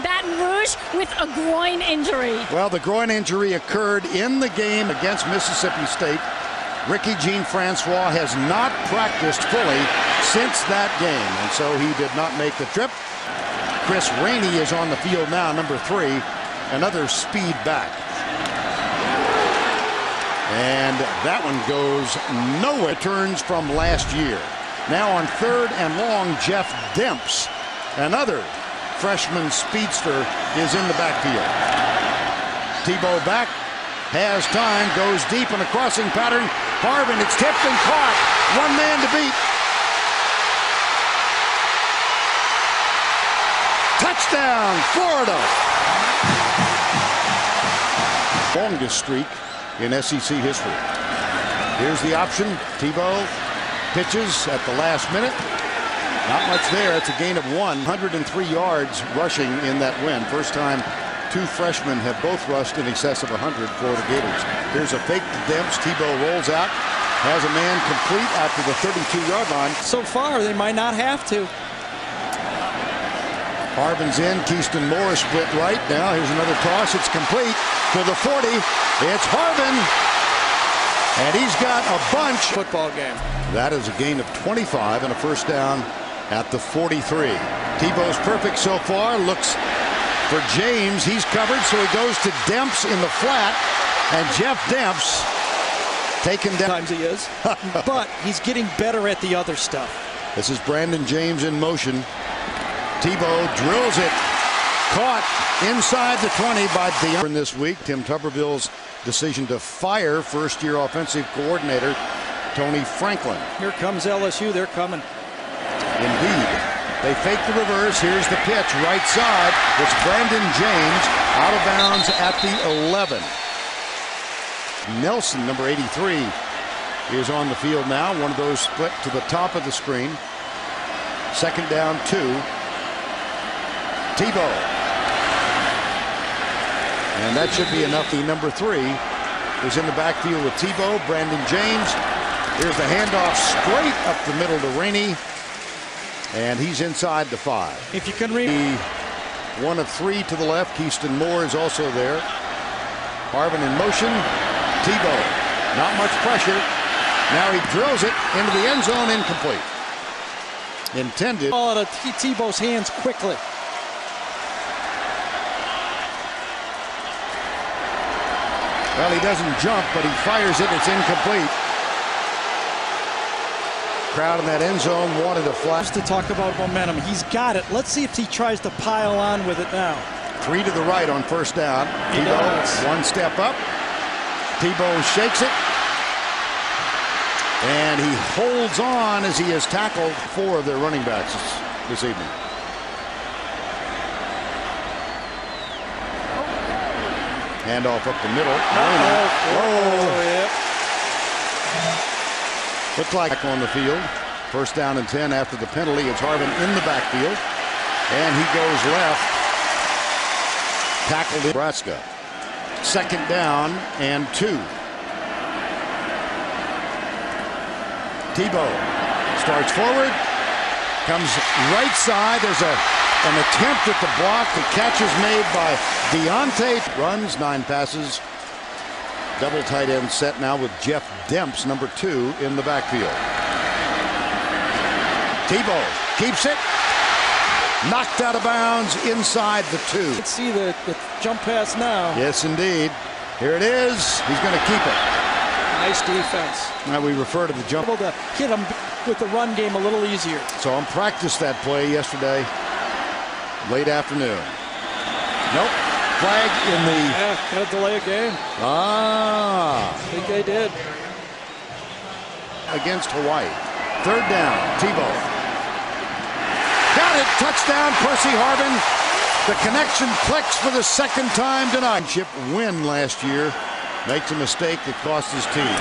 Baton Rouge with a groin injury. Well, the groin injury occurred in the game against Mississippi State. Ricky Jean-Francois has not practiced fully since that game, and so he did not make the trip. Chris Rainey is on the field now, number 3, another speed back. And that one goes nowhere. Turns from last year. Now on 3rd and long, Jeff Demps, another freshman speedster, is in the backfield. Tebow back, has time, goes deep in a crossing pattern. Harvin, it's tipped and caught. One man to beat. Touchdown, Florida. Longest streak in SEC history. Here's the option. Tebow pitches at the last minute. Not much there. It's a gain of 103 yards rushing in that win. First time 2 freshmen have both rushed in excess of 100 for the Gators. Here's a fake to Demps. Tebow rolls out. Has a man complete after the 32-yard line. So far, they might not have to. Harvin's in. Keyston Moore split right. Now here's another toss. It's complete to the 40. It's Harvin. And he's got a bunch. Football game. That is a gain of 25 and a first down at the 43. Tebow's perfect so far. Looks for James. He's covered, so he goes to Demps in the flat. And Jeff Demps taken down. Sometimes he is. But he's getting better at the other stuff. This is Brandon James in motion. Tebow drills it. Caught inside the 20 by Deion. This week, Tim Tuberville's decision to fire first-year offensive coordinator Tony Franklin. Here comes LSU. They're coming. Indeed. They fake the reverse. Here's the pitch. Right side. It's Brandon James out of bounds at the 11. Nelson, number 83, is on the field now. One of those split to the top of the screen. Second down, 2. Tebow. And that should be enough. The number 3 is in the backfield with Tebow. Brandon James. Here's the handoff straight up the middle to Rainey. And he's inside the 5. If you can read. 1 of 3 to the left. Keyston Moore is also there. Harvin in motion. Tebow. Not much pressure. Now he drills it into the end zone. Incomplete. Intended. Ball out of Tebow's hands quickly. Well, he doesn't jump, but he fires it. It's incomplete. Crowd in that end zone wanted a flash. To talk about momentum. He's got it. Let's see if he tries to pile on with it now. 3 to the right on first down. Tebow, 1 step up. Tebow shakes it. And he holds on as he has tackled 4 of their running backs this evening. Handoff up the middle. Yep. Looked like on the field. First down and 10 after the penalty. It's Harvin in the backfield. And he goes left. Tackled in Nebraska. Second down and 2. Tebow starts forward. Comes right side. There's an attempt at the block. The catch is made by Deontay. Runs 9 passes. Double tight end set now with Jeff Demps, number 2, in the backfield. Tebow keeps it. Knocked out of bounds inside the 2. Let's see the jump pass now. Yes, indeed. Here it is. He's going to keep it. Nice defense. Now we refer to the jump. Able to hit him with the run game a little easier. So I practiced that play yesterday, late afternoon. Nope. Flag in the. Yeah, got to delay a game. I think they did. Against Hawaii. Third down. Tebow. Got it. Touchdown. Percy Harvin. The connection clicks for the second time tonight. Chip win last year. Makes a mistake that cost his team.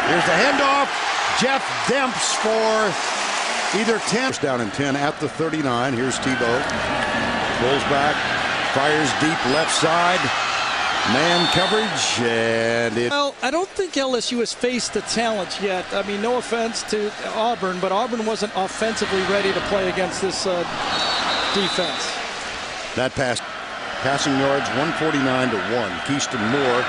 Here's the handoff. Jeff Demps for either 10. First down and 10 at the 39. Here's Tebow. Pulls back. Fires deep left side. Man coverage. And it. Well, I don't think LSU has faced the talent yet. I mean, no offense to Auburn, but Auburn wasn't offensively ready to play against this defense. That pass, passing yards 149 to 1. Keyston Moore,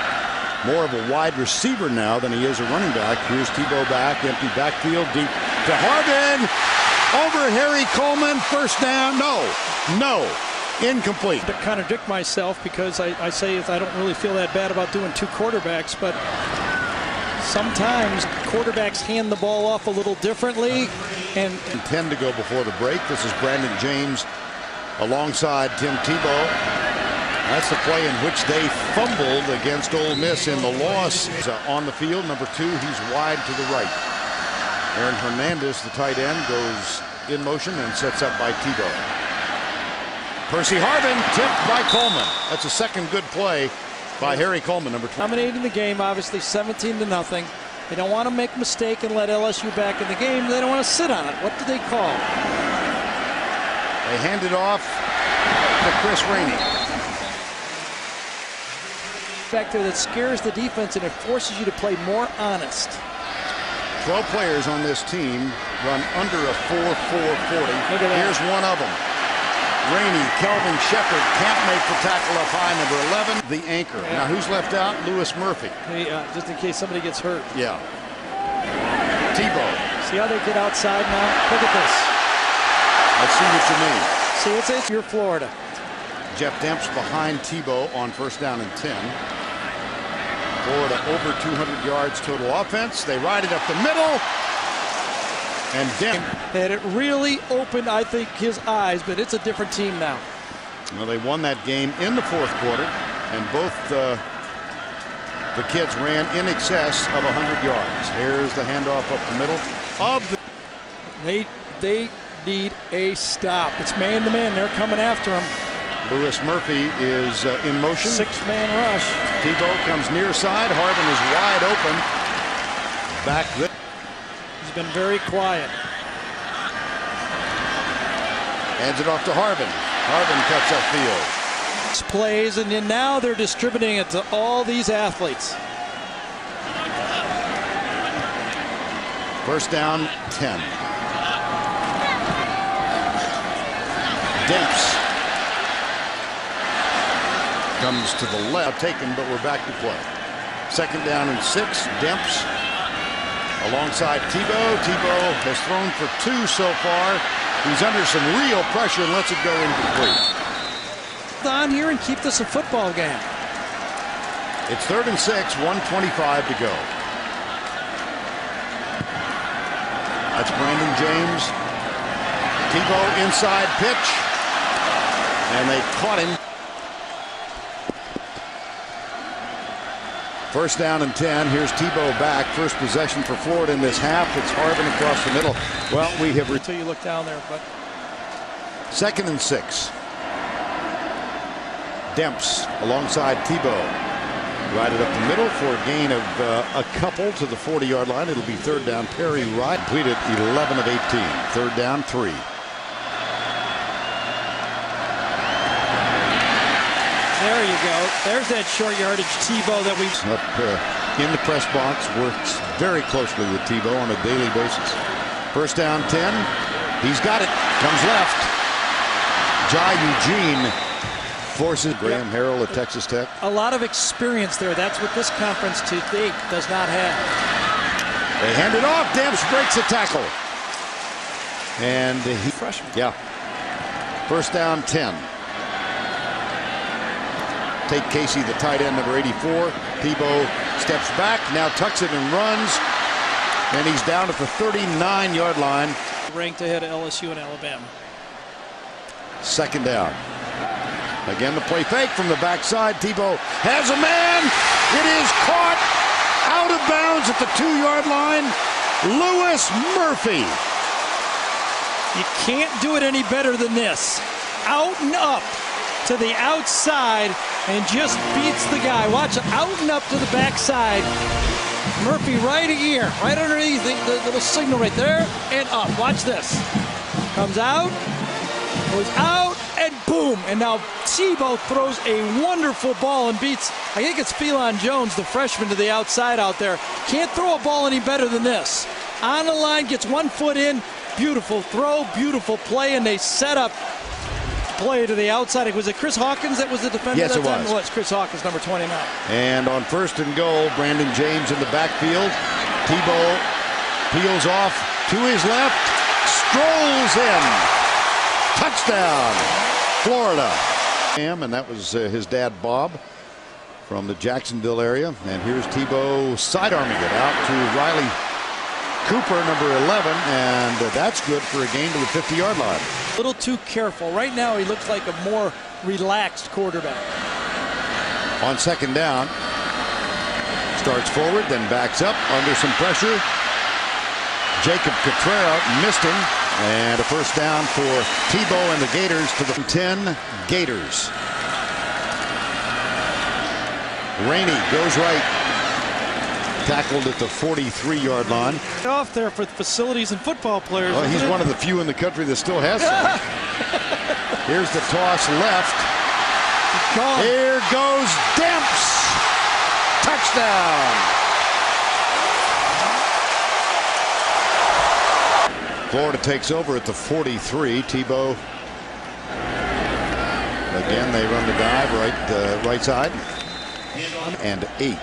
more of a wide receiver now than he is a running back. Here's Tebow back, empty backfield, deep to Harbin. Over Harry Coleman, first down. No, incomplete. To contradict myself, because I say I don't really feel that bad about doing two quarterbacks, but sometimes quarterbacks hand the ball off a little differently. And 10 to go before the break. This is Brandon James alongside Tim Tebow. That's the play in which they fumbled against Ole Miss in the loss. On the field, number 2, he's wide to the right. Aaron Hernandez, the tight end, goes in motion and sets up by Tebow. Percy Harvin tipped by Coleman. That's a second good play by Harry Coleman, number 20. Dominating the game, obviously 17-0. They don't want to make a mistake and let LSU back in the game. They don't want to sit on it. What do they call? They hand it off to Chris Rainey. Back there that scares the defense and it forces you to play more honest. 12 players on this team run under a 4.40. Here's one of them. Rainey, Kelvin Shepard can't make the tackle up high, number 11, the anchor. Yeah. Now who's left out? Lewis Murphy. Hey, just in case somebody gets hurt. Yeah. Tebow. See how they get outside now? Look at this. I see what you mean. See, it's your Florida. Jeff Demps behind Tebow on first down and 10. Florida over 200 yards total offense. They ride it up the middle. And had it really opened, I think, his eyes, but it's a different team now. Well, they won that game in the fourth quarter, and both the kids ran in excess of 100 yards. Here's the handoff up the middle of the. They need a stop. It's man-to-man. They're coming after him. Lewis Murphy is in motion. 6-man rush. Tebow comes near side. Harvin is wide open. Back there. He's been very quiet. Hands it off to Harvin. Harvin cuts upfield. Plays, and then now they're distributing it to all these athletes. First down, 10. Demps comes to the left, taken, but we're back to play. Second down and 6. Demps alongside Tebow. Tebow has thrown for 2 so far. He's under some real pressure and lets it go incomplete. On here and keep this a football game. It's 3rd and 6, 1:25 to go. That's Brandon James. Tebow inside pitch. And they caught him. First down and 10. Here's Tebow back. First possession for Florida in this half. It's Harvin across the middle. Well, we have. Until you look down there, but. 2nd and 6. Demps alongside Tebow. Right it up the middle for a gain of a couple to the 40-yard line. It'll be 3rd down. Perry Wright completed 11 of 18. 3rd down, 3. There you go. There's that short yardage Tebow that we've. Up in the press box, works very closely with Tebow on a daily basis. First down, 10. He's got it. Comes left. Jai Eugene forces Graham Harrell at Texas Tech. A lot of experience there. That's what this conference to date does not have. They hand it off. Demps breaks a tackle. And he. Freshman. Yeah. First down, 10. Tate Casey, the tight end, number 84. Tebow steps back, now tucks it and runs. And he's down at the 39-yard line. Ranked ahead of LSU and Alabama. 2nd down. Again, the play fake from the backside. Tebow has a man. It is caught out of bounds at the 2-yard line. Lewis Murphy. You can't do it any better than this. Out and up to the outside and just beats the guy. Watch it, out and up to the backside. Murphy right here, right underneath the little signal right there, and up. Watch this. Comes out, goes out, and boom. And now Tebow throws a wonderful ball and beats, I think it's Phelan Jones, the freshman, to the outside out there. Can't throw a ball any better than this. On the line, gets 1 foot in. Beautiful throw, beautiful play, and they set up play to the outside. Was it Chris Hawkins that was the defender? Yes, that it time? was. It was Chris Hawkins, number 29. And on 1st and goal, Brandon James in the backfield. Tebow peels off to his left, strolls in. Touchdown, Florida. And that was his dad, Bob, from the Jacksonville area. And here's Tebow sidearming it out to Riley Cooper, number 11, and that's good for a gain to the 50-yard line. A little too careful. Right now, he looks like a more relaxed quarterback. On 2nd down, starts forward, then backs up under some pressure. Jacob Catrera missed him, and a 1st down for Tebow and the Gators to the 10 Gators. Rainey goes right. Tackled at the 43-yard line. Off there for facilities and football players. Well, he's one of the few in the country that still has some. Here's the toss left. Here goes Demps. Touchdown. Florida takes over at the 43. Tebow. Again, they run the dive right side. And 8.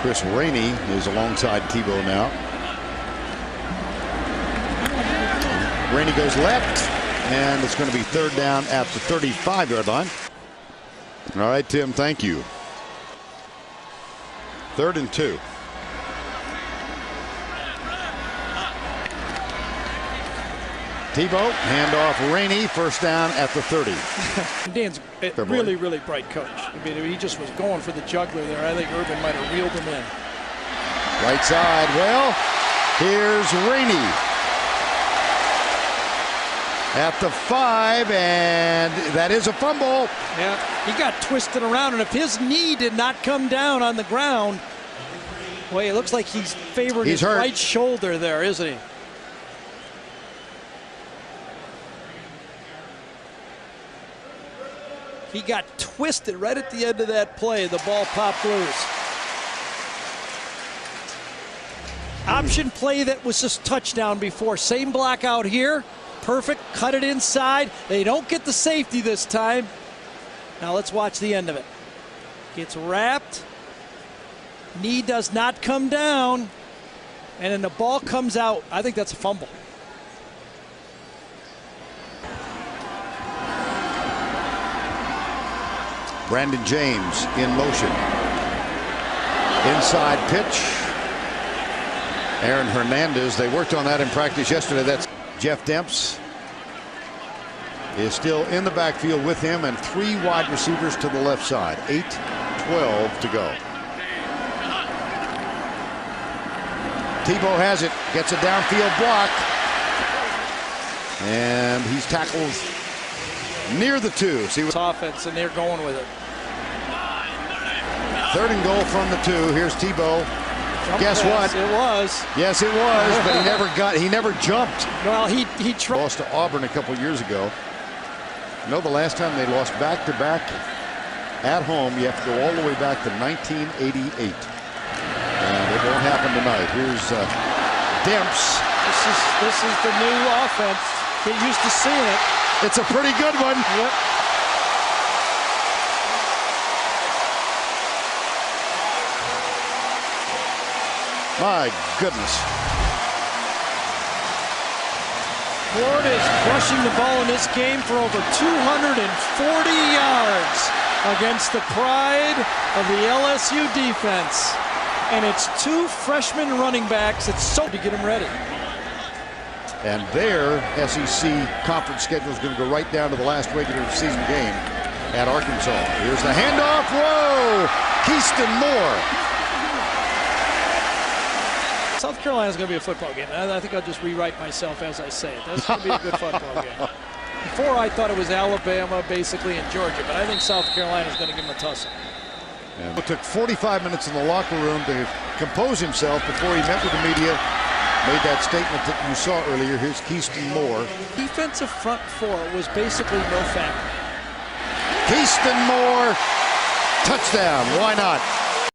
Chris Rainey is alongside Tebow now. Rainey goes left, and it's going to be 3rd down at the 35-yard line. All right, Tim, thank you. 3rd and 2. Tebow, handoff Rainey, 1st down at the 30. Dan's a really, really bright coach. I mean, he just was going for the juggler there. I think Urban might have reeled him in. Right side, well, here's Rainey. At the 5, and that is a fumble. Yeah, he got twisted around, and if his knee did not come down on the ground, well, it looks like he's favored his hurt. Right shoulder there, isn't he? He got twisted right at the end of that play. The ball popped loose. Option play that was just touchdown before. Same block out here. Perfect. Cut it inside. They don't get the safety this time. Now let's watch the end of it. Gets wrapped. Knee does not come down. And then the ball comes out. I think that's a fumble. Brandon James in motion. Inside pitch. Aaron Hernandez. They worked on that in practice yesterday. That's Jeff Demps is still in the backfield with him, and 3 wide receivers to the left side. 8:12 to go. Tebow has it. Gets a downfield block. And he's tackled near the 2. See what Offense, and they're going with it. 3rd and goal from the 2. Here's Tebow. Guess pass. what? It was. Yes, it was, but he never jumped. Well, he tried. Lost to Auburn a couple years ago. You know, the last time they lost back-to-back at home, you have to go all the way back to 1988. And it won't happen tonight. Here's Demps. This is the new offense. Get used to seeing it. It's a pretty good one. Yep. My goodness. Florida is crushing the ball in this game for over 240 yards against the pride of the LSU defense. And it's 2 freshman running backs. It's so to get them ready. And their SEC conference schedule is going to go right down to the last regular season game at Arkansas. Here's the handoff. Whoa! Keyston Moore. South Carolina's going to be a football game. I think I'll just rewrite myself as I say it. That's going to be a good football game. Before I thought it was Alabama, basically, and Georgia, but I think South Carolina's going to give them a tussle. And it took 45 minutes in the locker room to compose himself before he met with the media. Made that statement that you saw earlier. Here's Keyston Moore. Defensive front 4 was basically no factor. Keyston Moore, touchdown. Why not?